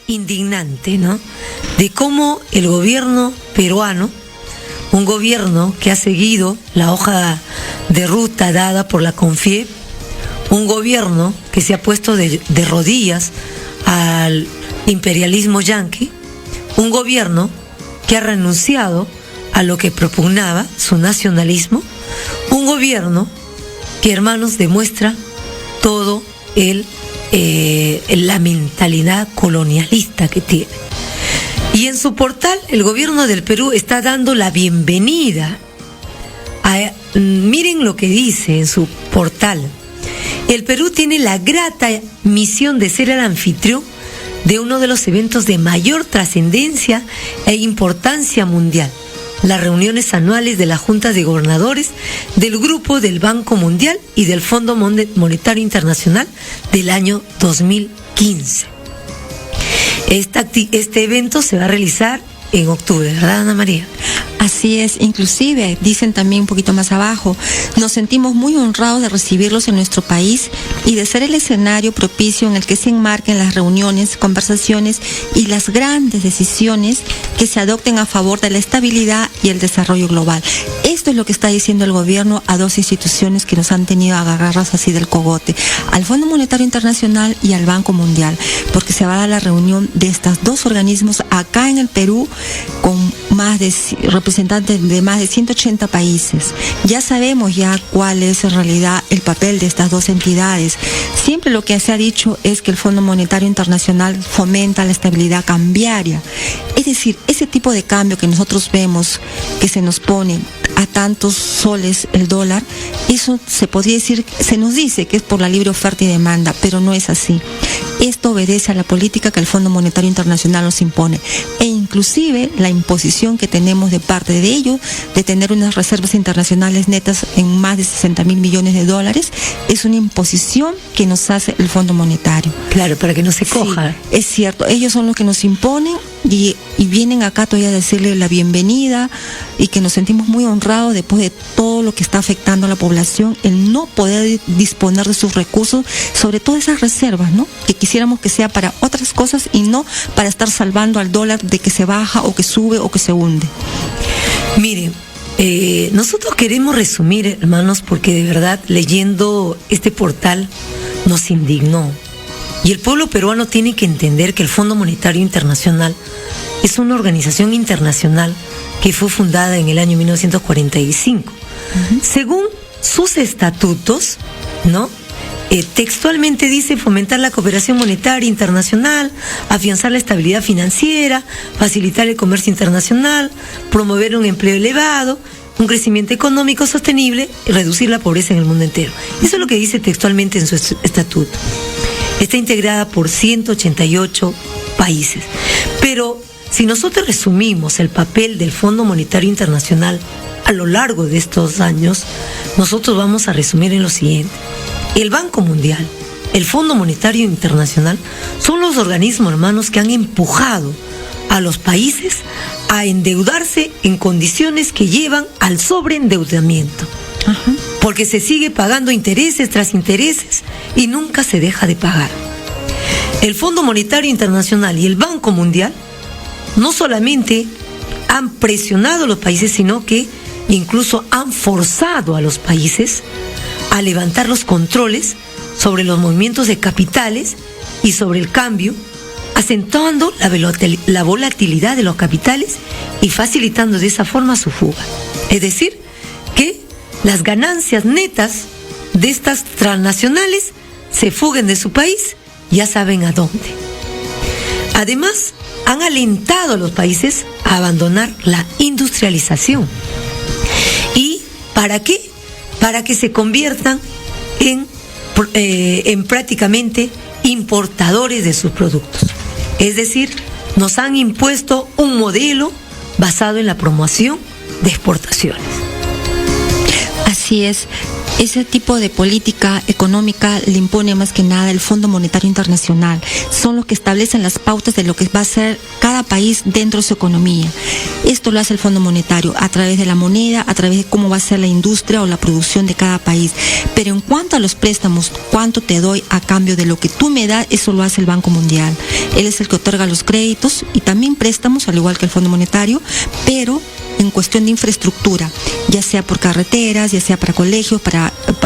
indignante, ¿no? De cómo el gobierno peruano, un gobierno que ha seguido la hoja de ruta dada por la CONFIEP, un gobierno que se ha puesto de rodillas al imperialismo yanqui, un gobierno que ha renunciado a lo que propugnaba su nacionalismo, un gobierno que, hermanos, demuestra todo la mentalidad colonialista que tiene. Y en su portal, el gobierno del Perú está dando la bienvenida miren lo que dice en su portal: el Perú tiene la grata misión de ser el anfitrión de uno de los eventos de mayor trascendencia e importancia mundial, las reuniones anuales de la Junta de Gobernadores del Grupo del Banco Mundial y del Fondo Monetario Internacional del año 2015. Este evento se va a realizar en octubre, ¿verdad, Ana María? Así es, inclusive, dicen también un poquito más abajo, nos sentimos muy honrados de recibirlos en nuestro país y de ser el escenario propicio en el que se enmarquen las reuniones, conversaciones y las grandes decisiones que se adopten a favor de la estabilidad y el desarrollo global. Esto es lo que está diciendo el gobierno a dos instituciones que nos han tenido agarradas así del cogote, al Fondo Monetario Internacional y al Banco Mundial, porque se va a dar la reunión de estos dos organismos acá en el Perú con representantes de más de 180 países. Ya sabemos cuál es en realidad el papel de estas dos entidades. Siempre lo que se ha dicho es que el Fondo Monetario Internacional fomenta la estabilidad cambiaria. Es decir, ese tipo de cambio que nosotros vemos que se nos pone a tantos soles el dólar, eso se podría decir, se nos dice que es por la libre oferta y demanda, pero no es así. Esto obedece a la política que el Fondo Monetario Internacional nos impone, e inclusive la imposición que tenemos de parte de ellos de tener unas reservas internacionales netas en más de 60,000 millones de dólares, es una imposición que nos hace el Fondo Monetario. Claro, para que no se coja. Sí, es cierto, ellos son los que nos imponen y vienen acá todavía a decirle la bienvenida y que nos sentimos muy honrados después de todo lo que está afectando a la población, el no poder disponer de sus recursos, sobre todo esas reservas, ¿no? Que quisiéramos que sea para otras cosas y no para estar salvando al dólar de que se baja o que sube o que se hunde. Miren, nosotros queremos resumir, hermanos, porque de verdad leyendo este portal nos indignó. Y el pueblo peruano tiene que entender que el Fondo Monetario Internacional es una organización internacional que fue fundada en el año 1945. Según sus estatutos, ¿no? Textualmente dice fomentar la cooperación monetaria internacional, afianzar la estabilidad financiera, facilitar el comercio internacional, promover un empleo elevado, un crecimiento económico sostenible y reducir la pobreza en el mundo entero. Eso es lo que dice textualmente en su estatuto. Está integrada por 188 países. Pero si nosotros resumimos el papel del Fondo Monetario Internacional a lo largo de estos años, nosotros vamos a resumir en lo siguiente. El Banco Mundial, el Fondo Monetario Internacional, son los organismos, hermanos, que han empujado a los países a endeudarse en condiciones que llevan al sobreendeudamiento. Porque se sigue pagando intereses tras intereses y nunca se deja de pagar. El Fondo Monetario Internacional y el Banco Mundial no solamente han presionado a los países, sino que incluso han forzado a los países a levantar los controles sobre los movimientos de capitales y sobre el cambio, acentuando la volatilidad de los capitales y facilitando de esa forma su fuga. Es decir, que las ganancias netas de estas transnacionales se fuguen de su país, ya saben a dónde. Además, han alentado a los países a abandonar la industrialización. ¿Y para qué? Para que se conviertan en prácticamente importadores de sus productos. Es decir, nos han impuesto un modelo basado en la promoción de exportaciones. Así es. Ese tipo de política económica le impone más que nada el Fondo Monetario Internacional. Son los que establecen las pautas de lo que va a hacer cada país dentro de su economía. Esto lo hace el Fondo Monetario a través de la moneda, a través de cómo va a ser la industria o la producción de cada país. Pero en cuanto a los préstamos, cuánto te doy a cambio de lo que tú me das, eso lo hace el Banco Mundial. Él es el que otorga los créditos y también préstamos, al igual que el Fondo Monetario, pero en cuestión de infraestructura, ya sea por carreteras, ya sea para colegios,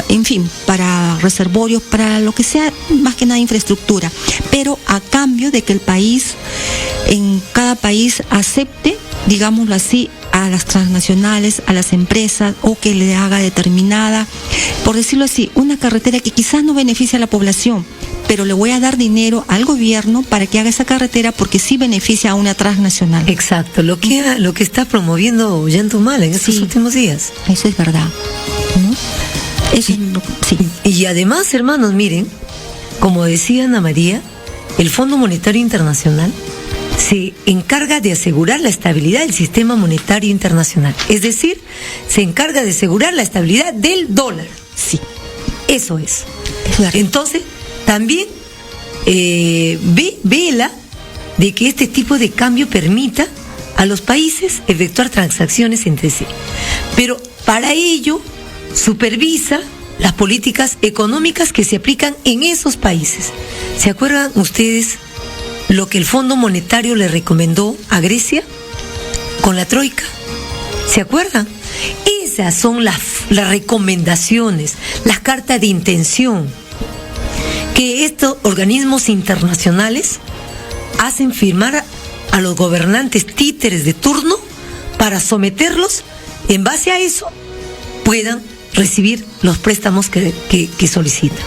en fin, para reservorios, para lo que sea, más que nada infraestructura, pero a cambio de que el país, en cada país acepte, digámoslo así, a las transnacionales, a las empresas, o que le haga determinada, por decirlo así, una carretera que quizás no beneficia a la población, pero le voy a dar dinero al gobierno para que haga esa carretera porque sí beneficia a una transnacional. Exacto, lo que está promoviendo Ollantaytamala en estos últimos días. Eso es verdad, ¿no? Eso sí. Y además, hermanos, miren, como decía Ana María, el Fondo Monetario Internacional se encarga de asegurar la estabilidad del sistema monetario internacional. Es decir, se encarga de asegurar la estabilidad del dólar. Sí. Eso es. Entonces, también vela de que este tipo de cambio permita a los países efectuar transacciones entre sí. Pero para ello supervisa las políticas económicas que se aplican en esos países. ¿Se acuerdan ustedes lo que el Fondo Monetario le recomendó a Grecia con la Troika? ¿Se acuerdan? Esas son las recomendaciones, las cartas de intención que estos organismos internacionales hacen firmar a los gobernantes títeres de turno para someterlos, en base a eso puedan recibir los préstamos que solicitan.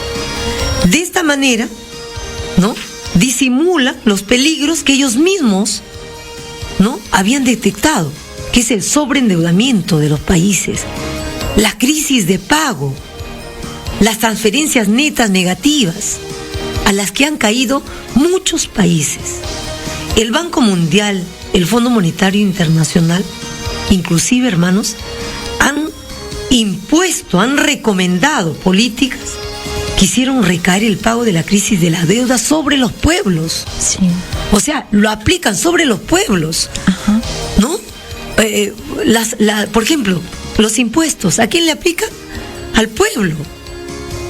De esta manera, ¿no?, disimula los peligros que ellos mismos, ¿no?, habían detectado, que es el sobreendeudamiento de los países, la crisis de pago, las transferencias netas negativas a las que han caído muchos países. El Banco Mundial, el Fondo Monetario Internacional, inclusive, hermanos, han recomendado políticas que hicieron recaer el pago de la crisis de la deuda sobre los pueblos. Sí. O sea, lo aplican sobre los pueblos. Ajá. ¿No? Por ejemplo, los impuestos, ¿a quién le aplican? Al pueblo.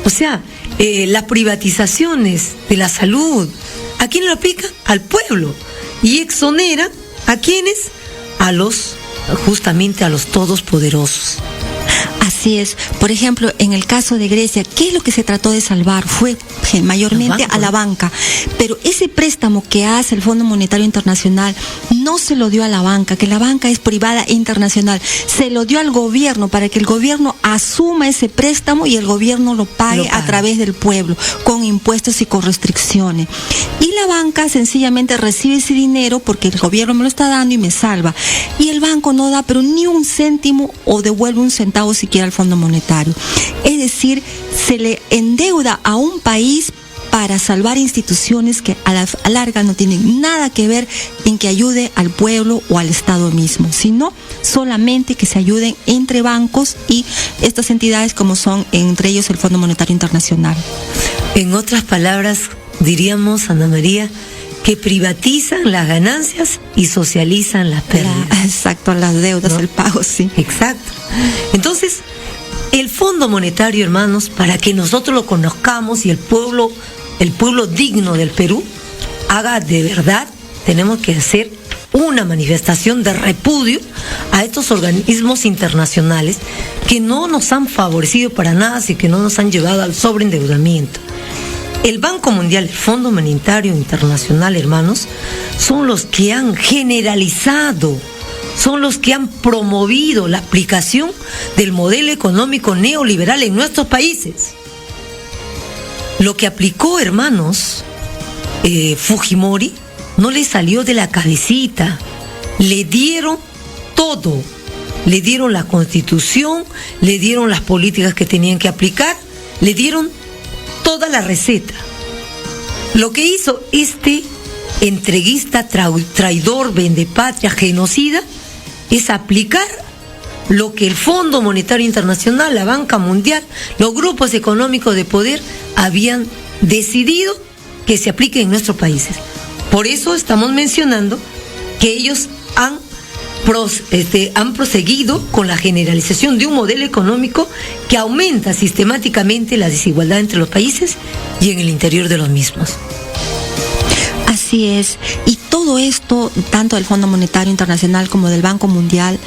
O sea, las privatizaciones de la salud, ¿a quién lo aplican? Al pueblo. Y exoneran ¿a quiénes? Justamente a los todopoderosos. Así es. Por ejemplo, en el caso de Grecia, ¿qué es lo que se trató de salvar? Fue mayormente a la banca. Pero ese préstamo que hace el Fondo Monetario Internacional no se lo dio a la banca, que la banca es privada e internacional. Se lo dio al gobierno para que el gobierno asuma ese préstamo y el gobierno lo pague a través del pueblo, con impuestos y con restricciones. Y la banca sencillamente recibe ese dinero porque el gobierno me lo está dando y me salva. Y el banco no da pero ni un céntimo o devuelve un centavo siquiera al Fondo Monetario. Es decir, se le endeuda a un país para salvar instituciones que a la larga no tienen nada que ver en que ayude al pueblo o al Estado mismo, sino solamente que se ayuden entre bancos y estas entidades como son entre ellos el Fondo Monetario Internacional. En otras palabras, diríamos, Ana María, que privatizan las ganancias y socializan las pérdidas. Exacto, las deudas, ¿no? El pago, sí. Exacto. Entonces, el Fondo Monetario, hermanos, para que nosotros lo conozcamos y el pueblo digno del Perú haga de verdad, tenemos que hacer una manifestación de repudio a estos organismos internacionales que no nos han favorecido para nada y que no nos han llevado al sobreendeudamiento. El Banco Mundial, el Fondo Monetario Internacional, hermanos, son los que han generalizado, son los que han promovido la aplicación del modelo económico neoliberal en nuestros países. Lo que aplicó, hermanos, Fujimori, no le salió de la cabecita. Le dieron todo. Le dieron la Constitución, le dieron las políticas que tenían que aplicar, le dieron toda la receta. Lo que hizo este entreguista, traidor, vendepatria, genocida, es aplicar lo que el Fondo Monetario Internacional, la Banca Mundial, los grupos económicos de poder habían decidido que se aplique en nuestros países. Por eso estamos mencionando que ellos han proseguido con la generalización de un modelo económico que aumenta sistemáticamente la desigualdad entre los países y en el interior de los mismos. Así es, y todo esto, tanto del Fondo Monetario Internacional como del Banco Mundial,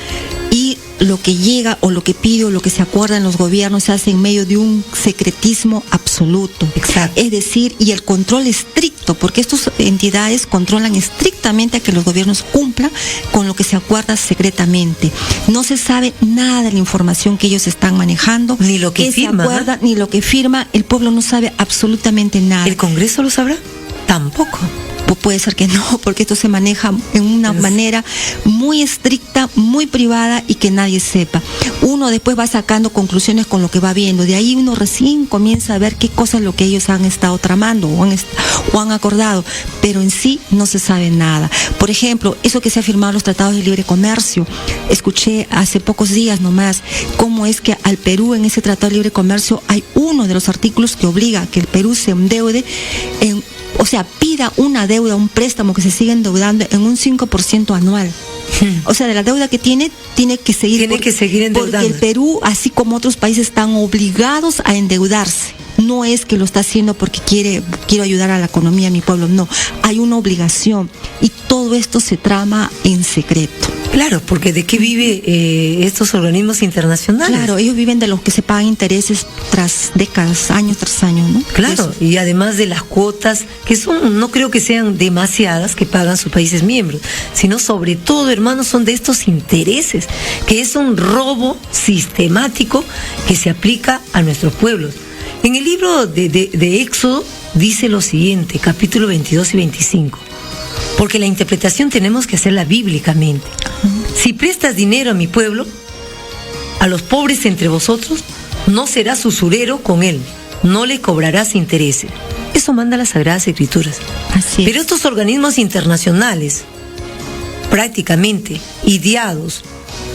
y lo que llega o lo que pide o lo que se acuerda en los gobiernos se hace en medio de un secretismo absoluto. Exacto. Es decir, y el control estricto, porque estas entidades controlan estrictamente a que los gobiernos cumplan con lo que se acuerda secretamente. No se sabe nada de la información que ellos están manejando, ni lo que firma, se acuerda, ni lo que firma. El pueblo no sabe absolutamente nada. ¿El Congreso lo sabrá? Tampoco. Puede ser que no, porque esto se maneja en una manera muy estricta, muy privada y que nadie sepa. Uno después va sacando conclusiones con lo que va viendo. De ahí uno recién comienza a ver qué cosas es lo que ellos han estado tramando o han acordado, pero en sí no se sabe nada. Por ejemplo, eso que se ha firmado los tratados de libre comercio. Escuché hace pocos días nomás cómo es que al Perú en ese tratado de libre comercio hay uno de los artículos que obliga a que el Perú se endeude pida una deuda, un préstamo que se siga endeudando en un 5% anual. O sea, de la deuda que tiene que seguir endeudando. Porque el Perú, así como otros países, están obligados a endeudarse. No es que lo está haciendo porque quiero ayudar a la economía de mi pueblo, no. Hay una obligación y todo esto se trama en secreto. Claro, porque ¿de qué vive estos organismos internacionales? Claro, ellos viven de los que se pagan intereses tras décadas, año tras año, ¿no? Claro, eso. Y además de las cuotas, que no creo que sean demasiadas que pagan sus países miembros, sino sobre todo, hermanos, son de estos intereses, que es un robo sistemático que se aplica a nuestros pueblos. En el libro de Éxodo dice lo siguiente, capítulo 22 y 25. Porque la interpretación tenemos que hacerla bíblicamente. Si prestas dinero a mi pueblo, a los pobres entre vosotros, no serás usurero con él, no le cobrarás intereses. Eso manda las Sagradas Escrituras. Así es. Pero estos organismos internacionales, prácticamente ideados,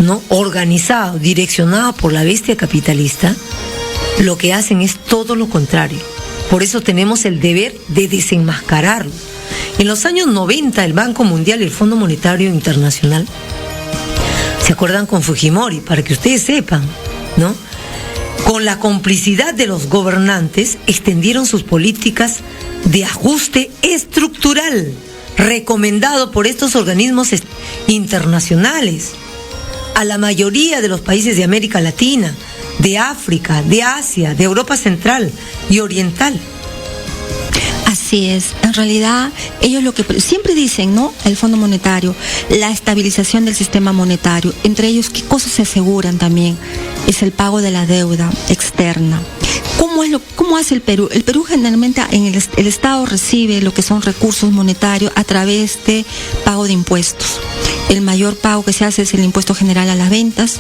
¿no?, organizados, direccionados por la bestia capitalista, lo que hacen es todo lo contrario. Por eso tenemos el deber de desenmascararlos. En los años 90, el Banco Mundial y el Fondo Monetario Internacional, ¿se acuerdan con Fujimori? Para que ustedes sepan, ¿no? Con la complicidad de los gobernantes, extendieron sus políticas de ajuste estructural, recomendado por estos organismos internacionales, a la mayoría de los países de América Latina, de África, de Asia, de Europa Central y Oriental. Así es, en realidad ellos lo que siempre dicen, ¿no? El Fondo Monetario, la estabilización del sistema monetario, entre ellos, ¿qué cosas se aseguran también? Es el pago de la deuda externa. ¿Cómo hace el Perú? El Perú generalmente el Estado recibe lo que son recursos monetarios a través de pago de impuestos. El mayor pago que se hace es el impuesto general a las ventas,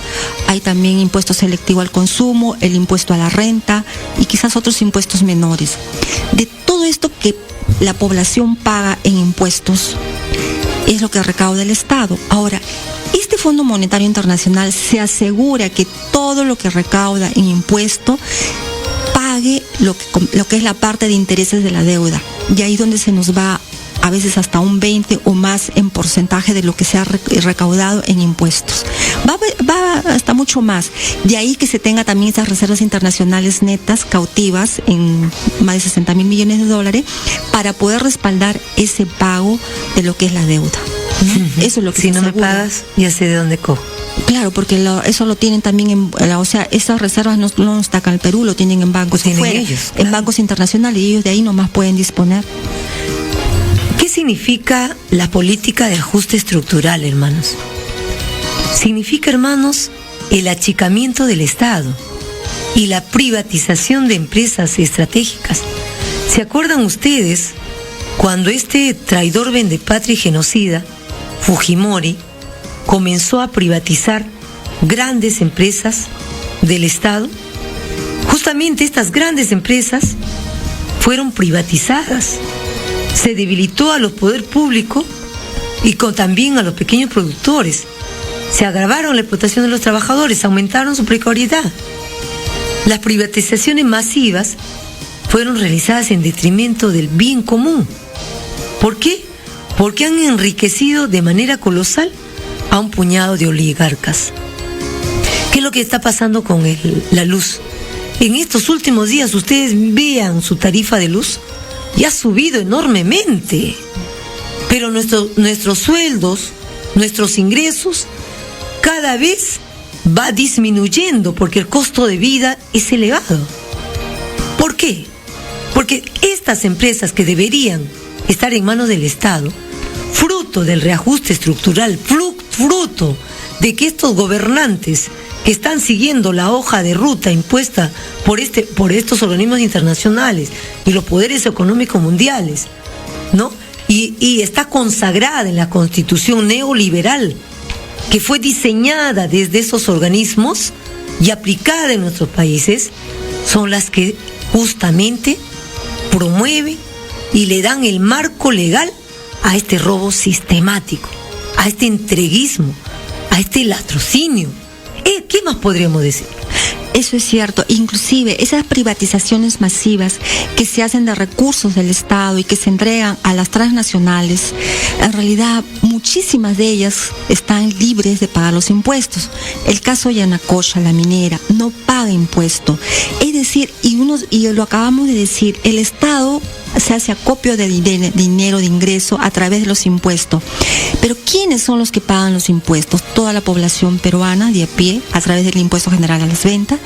hay también impuesto selectivo al consumo, el impuesto a la renta y quizás otros impuestos menores. De todo esto que la población paga en impuestos es lo que recauda el Estado. Ahora, este Fondo Monetario Internacional se asegura que todo lo que recauda en impuesto pague lo que es la parte de intereses de la deuda. Y ahí es donde se nos va a veces hasta un 20 o más en porcentaje de lo que se ha recaudado en impuestos. Va hasta mucho más. De ahí que se tenga también esas reservas internacionales netas, cautivas, en más de 60,000 millones de dólares, para poder respaldar ese pago de lo que es la deuda. Eso es lo que si se no asegura. me pagas, ya sé de dónde cojo. Claro, porque eso lo tienen también esas reservas no está acá en el Perú, lo tienen en bancos afuera, ellos, claro, en bancos internacionales, y ellos de ahí nomás pueden disponer. ¿Qué significa la política de ajuste estructural, hermanos? Significa, hermanos, el achicamiento del Estado y la privatización de empresas estratégicas. ¿Se acuerdan ustedes cuando este traidor vendepatria y genocida, Fujimori, comenzó a privatizar grandes empresas del Estado? Justamente estas grandes empresas fueron privatizadas. Se debilitó a los poderes públicos y también a los pequeños productores. se agravaron la explotación de los trabajadores, aumentaron su precariedad. Las privatizaciones masivas fueron realizadas en detrimento del bien común. ¿Por qué? Porque han enriquecido de manera colosal a un puñado de oligarcas. ¿Qué es lo que está pasando con la luz? En estos últimos días, ustedes vean su tarifa de luz, y ha subido enormemente. Pero nuestros sueldos, nuestros ingresos, cada vez va disminuyendo porque el costo de vida es elevado. ¿Por qué? Porque estas empresas que deberían estar en manos del Estado, fruto del reajuste estructural, fruto de que estos gobernantes que están siguiendo la hoja de ruta impuesta por estos organismos internacionales y los poderes económicos mundiales, ¿no? Y está consagrada en la Constitución neoliberal, que fue diseñada desde esos organismos y aplicada en nuestros países, son las que justamente promueven y le dan el marco legal a este robo sistemático, a este entreguismo, a este latrocinio. ¿Qué más podríamos decir? Eso es cierto, inclusive esas privatizaciones masivas que se hacen de recursos del Estado y que se entregan a las transnacionales, en realidad muchísimas de ellas están libres de pagar los impuestos. El caso de Yanacocha, la minera, no paga impuesto. Es decir, y lo acabamos de decir, el Estado se hace acopio de dinero de ingreso a través de los impuestos. Pero ¿quiénes son los que pagan los impuestos? Toda la población peruana de a pie, a través del impuesto general a las ventas,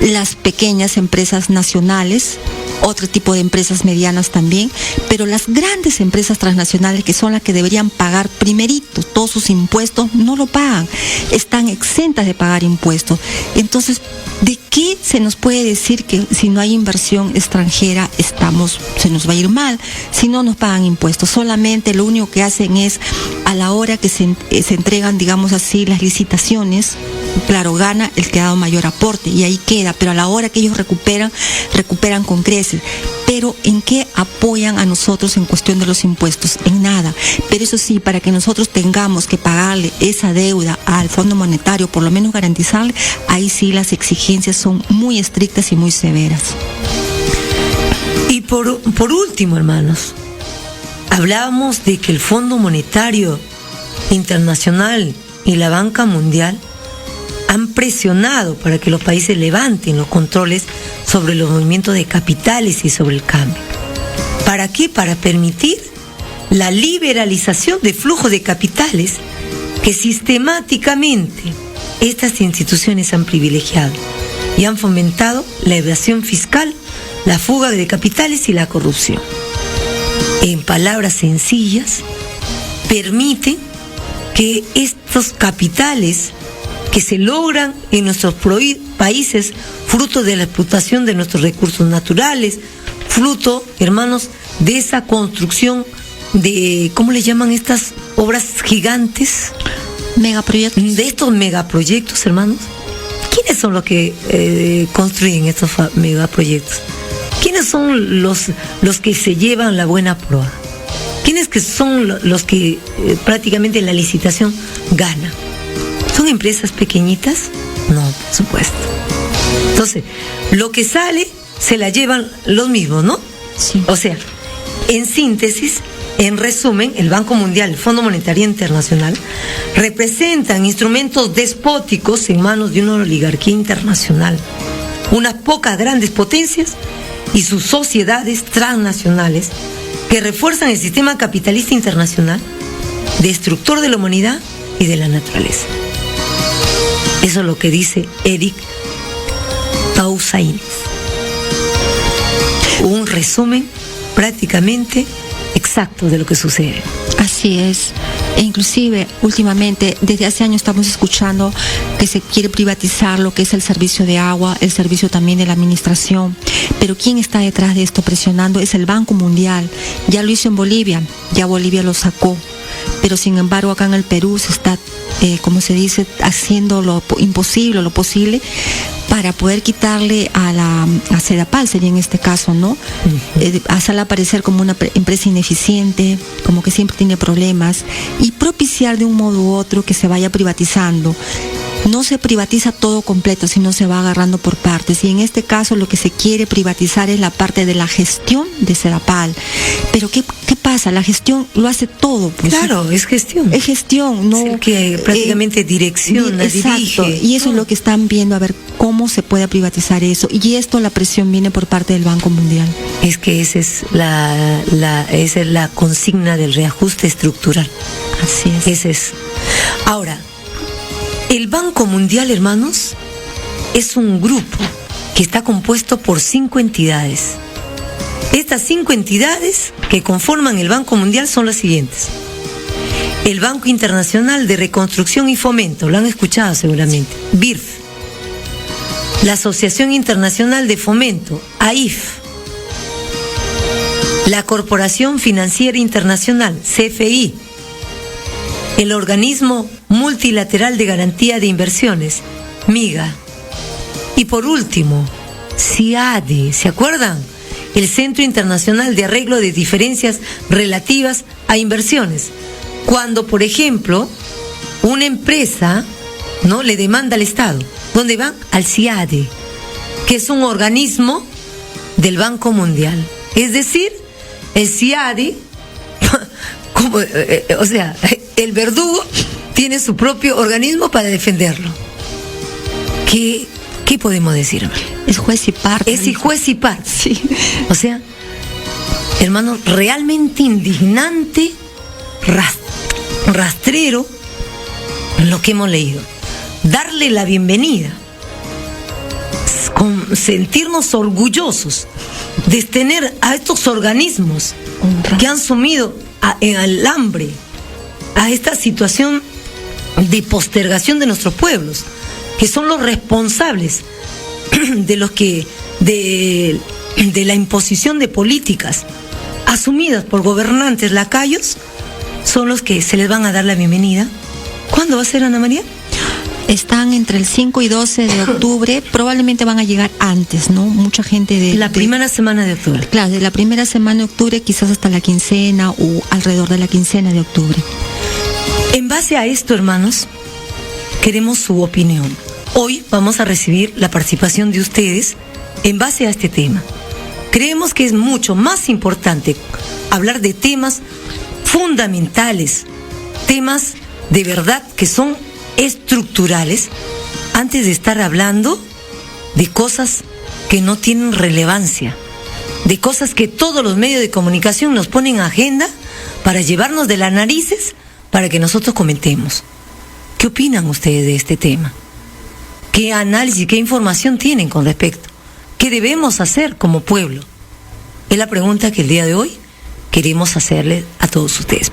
las pequeñas empresas nacionales, otro tipo de empresas medianas también, pero las grandes empresas transnacionales, que son las que deberían pagar primerito todos sus impuestos, no lo pagan, están exentas de pagar impuestos. Entonces, ¿de qué se nos puede decir que si no hay inversión extranjera se nos va a ir mal? Si no nos pagan impuestos, solamente lo único que hacen es, a la hora que se entregan, digamos así, las licitaciones, claro, gana el que ha dado mayor aporte y ahí queda, pero a la hora que ellos recuperan con creces. Pero ¿en qué apoyan a nosotros en cuestión de los impuestos? En nada. Pero eso sí, para que nosotros tengamos que pagarle esa deuda al Fondo Monetario, por lo menos garantizarle, ahí sí las exigencias son muy estrictas y muy severas. Y por último, hermanos, hablábamos de que el Fondo Monetario Internacional y la Banca Mundial han presionado para que los países levanten los controles sobre los movimientos de capitales y sobre el cambio. ¿Para qué? Para permitir la liberalización de flujos de capitales que sistemáticamente estas instituciones han privilegiado y han fomentado la evasión fiscal, la fuga de capitales y la corrupción. En palabras sencillas, permiten que estos capitales que se logran en nuestros países, fruto de la explotación de nuestros recursos naturales, fruto, hermanos, de esa construcción de, ¿cómo le llaman estas obras gigantes? Megaproyectos. De estos megaproyectos, hermanos. ¿Quiénes son los que construyen estos megaproyectos? ¿Quiénes son los que se llevan la buena proa? ¿Quiénes que son los que prácticamente en la licitación ganan? ¿Son empresas pequeñitas? No, por supuesto. Entonces, lo que sale se la llevan los mismos, ¿no? Sí. O sea, en síntesis, en resumen, el Banco Mundial, el Fondo Monetario Internacional, representan instrumentos despóticos en manos de una oligarquía internacional, unas pocas grandes potencias y sus sociedades transnacionales que refuerzan el sistema capitalista internacional, destructor de la humanidad y de la naturaleza. Eso es lo que dice Eric Taussaint. Un resumen prácticamente exacto de lo que sucede. Así es. E inclusive, últimamente, desde hace años estamos escuchando que se quiere privatizar lo que es el servicio de agua, el servicio también de la administración. Pero ¿quién está detrás de esto presionando? Es el Banco Mundial. Ya lo hizo en Bolivia, ya Bolivia lo sacó. Pero sin embargo, acá en el Perú se está, como se dice, haciendo lo imposible, lo posible, para para poder quitarle a Sedapal, sería en este caso, ¿no? Hacerla aparecer como una empresa ineficiente, como que siempre tiene problemas, y propiciar de un modo u otro que se vaya privatizando. No se privatiza todo completo, sino se va agarrando por partes. Y en este caso lo que se quiere privatizar es la parte de la gestión de Sedapal. Pero ¿qué pasa? La gestión lo hace todo. Pues. Claro, es gestión. Es gestión, ¿no? Es el que prácticamente direcciona, exacto, dirige. Y eso es lo que están viendo, a ver cómo se puede privatizar eso. Y esto, la presión viene por parte del Banco Mundial. Es que esa es la consigna del reajuste estructural. Así es. Ese es. Ahora, el Banco Mundial, hermanos, es un grupo que está compuesto por 5 entidades. Estas 5 entidades que conforman el Banco Mundial son las siguientes. El Banco Internacional de Reconstrucción y Fomento, lo han escuchado seguramente, BIRF. La Asociación Internacional de Fomento, AIF. La Corporación Financiera Internacional, CFI. El Organismo Multilateral de Garantía de Inversiones, MIGA. Y por último, CIADI, ¿se acuerdan? El Centro Internacional de Arreglo de Diferencias Relativas a Inversiones. Cuando, por ejemplo, una empresa, ¿no?, le demanda al Estado, ¿dónde van? Al CIADI, que es un organismo del Banco Mundial. Es decir, el CIADI, como, o sea, el verdugo tiene su propio organismo para defenderlo. ¿Qué podemos decir? Es juez y parte. Es juez y parte. Sí. O sea, hermano, realmente indignante, rastrero lo que hemos leído. Darle la bienvenida, sentirnos orgullosos de tener a estos organismos que han sumido al hambre, a esta situación de postergación de nuestros pueblos, que son los responsables de la imposición de políticas asumidas por gobernantes lacayos, son los que se les van a dar la bienvenida. ¿Cuándo va a ser, Ana María? Están entre el 5 y 12 de octubre, probablemente van a llegar antes, ¿no? Mucha gente de... La primera semana de octubre. Claro, de la primera semana de octubre, quizás hasta la quincena o alrededor de la quincena de octubre. En base a esto, hermanos, queremos su opinión. Hoy vamos a recibir la participación de ustedes en base a este tema. Creemos que es mucho más importante hablar de temas fundamentales, temas de verdad que son estructurales, antes de estar hablando de cosas que no tienen relevancia, de cosas que todos los medios de comunicación nos ponen a agenda para llevarnos de las narices para que nosotros comentemos. ¿Qué opinan ustedes de este tema? ¿Qué análisis, qué información tienen con respecto? ¿Qué debemos hacer como pueblo? Es la pregunta que el día de hoy queremos hacerle a todos ustedes.